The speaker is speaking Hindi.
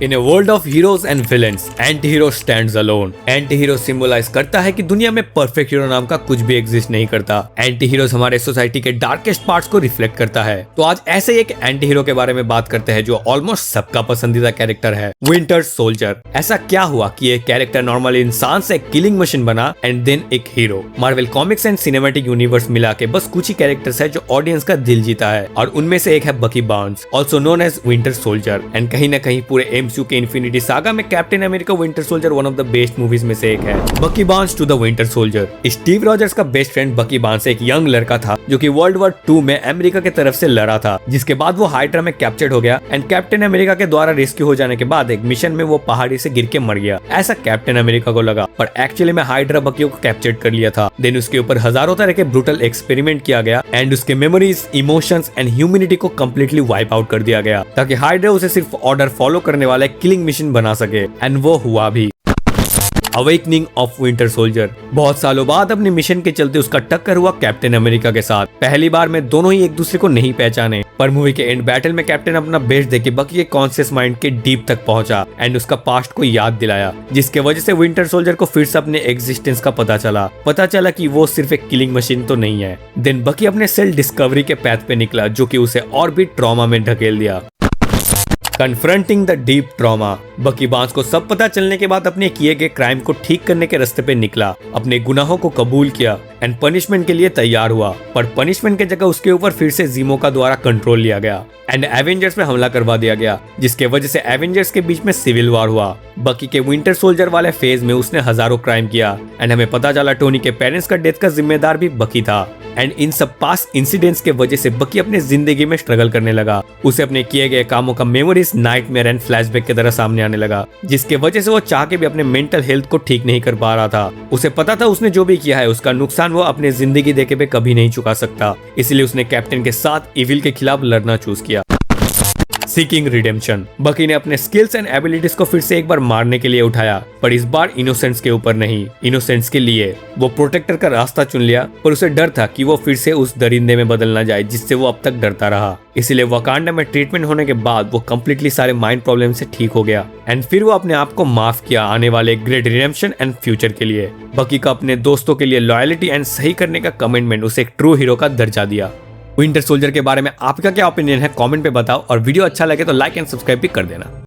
In a world of heroes and villains, anti hero stands alone. Anti hero symbolize करता है कि दुनिया में परफेक्ट हीरो नाम का कुछ भी एग्जिस्ट नहीं करता। एंटी हीरोज हमारे सोसाइटी के डार्केस्ट पार्ट्स को रिफ्लेक्ट करता है। तो आज ऐसे ही एक एंटी हीरो के बारे में बात करते हैं जो ऑलमोस्ट सबका पसंदीदा कैरेक्टर है, विंटर सोल्जर। ऐसा क्या हुआ कि ये कैरेक्टर नॉर्मल इंसान से किलिंग मशीन बना एंड देन एक hero. Marvel comics and cinematic universe मिला के बस कुछ ही कैरेक्टर्स है जो ऑडियंस का दिल जीता है, और उनमें से एक है Bucky Barnes, also known as Winter Soldier. And कहीं न कहीं पूरे एमसीयू के इन्फिनिटी सागा में Captain America Winter Soldier one of the best movies में से एक है। Bucky Barnes to the Winter Soldier. Steve Rogers का बेस्ट फ्रेंड बकी बार्न्स एक यंग लड़का था जो कि वर्ल्ड वॉर 2 में अमेरिका की तरफ से लड़ा था, जिसके बाद वो हाइड्रा में कैप्चर्ड हो गया एंड कैप्टन अमेरिका के द्वारा रेस्क्यू हो जाने के बाद एक मिशन में वो पहाड़ी से गिर के मर गया। ऐसा कैप्टन अमेरिका को लगा, पर एक्चुअली में हाइड्रा बकियों को कैप्चर्ड कर लिया था। देन उसके ऊपर हजारों तरह के ब्रूटल एक्सपेरिमेंट किया गया एंड उसके मेमोरीज, इमोशंस एंड ह्यूमैनिटी को कंप्लीटली वाइप आउट कर दिया गया, ताकि हाइड्रा उसे सिर्फ ऑर्डर फॉलो करने वाला किलिंग मिशन बना सके। एंड वो हुआ भी। Awakening of winter soldier. बहुत सालों बाद अपने मिशन के चलते उसका टक्कर हुआ कैप्टन अमेरिका के साथ। पहली बार में दोनों ही एक दूसरे को नहीं पहचाने, पर मूवी के एंड बैटल में कैप्टन अपना बेस्ट देके बकी के कॉन्शियस माइंड के डीप तक पहुंचा एंड उसका पास्ट को याद दिलाया, जिसके वजह से विंटर सोल्जर को फिर से अपने एग्जिस्टेंस का पता चला कि वो सिर्फ एक किलिंग मशीन तो नहीं है। देन बकी अपने सेल्फ डिस्कवरी के पैथ पे निकला, जो कि उसे और भी ट्रॉमा में ढकेल दिया। Confronting the deep trauma. बकी बार्न्स को सब पता चलने के बाद अपने किए गए क्राइम को ठीक करने के रास्ते पे निकला, अपने गुनाहों को कबूल किया एंड पनिशमेंट के लिए तैयार हुआ। पर पनिशमेंट के जगह उसके ऊपर फिर से जीमो का द्वारा कंट्रोल लिया गया एंड एवेंजर्स पे हमला करवा दिया गया, जिसके वजह से एवेंजर्स के बीच में सिविल वॉर हुआ। बकी के विंटर सोल्जर वाले फेज में उसने हजारों क्राइम किया एंड हमें पता चला टोनी के पेरेंट्स का डेथ का जिम्मेदार भी बकी था। एंड इन सब पास्ट इंसिडेंट्स के वजह से बकी अपने जिंदगी में स्ट्रगल करने लगा। उसे अपने किए गए कामों का मेमोरीज नाइटमेयर एंड फ्लैशबैक की तरह सामने आने लगा, जिसके वजह से वो चाह के भी अपने मेंटल हेल्थ को ठीक नहीं कर पा रहा था। उसे पता था उसने जो भी किया है उसका नुकसान वो अपने जिंदगी देके पे कभी नहीं चुका सकता, इसलिए उसने कैप्टन के साथ इविल के खिलाफ लड़ना चूज किया। Seeking redemption. बकी ने अपने स्किल्स एंड एबिलिटीज को फिर से एक बार मारने के लिए उठाया, पर इस बार इनोसेंट्स के ऊपर नहीं, इनोसेंट्स के लिए। वो प्रोटेक्टर का रास्ता चुन लिया, पर उसे डर था कि वो फिर से उस दरिंदे में बदल ना जाए जिससे वो अब तक डरता रहा। इसलिए वकांडा में ट्रीटमेंट होने के बाद वो कंप्लीटली सारे माइंड प्रॉब्लम से ठीक हो गया एंड फिर वो अपने आप को माफ किया आने वाले ग्रेट रिडेम्पशन एंड फ्यूचर के लिए। बकी का अपने दोस्तों के लिए लॉयल्टी एंड सही करने का कमिटमेंट उसे एक ट्रू हीरो का दर्जा दिया। विंटर सोल्जर के बारे में आपका क्या ओपिनियन है कमेंट पे बताओ, और वीडियो अच्छा लगे तो लाइक एंड सब्सक्राइब भी कर देना।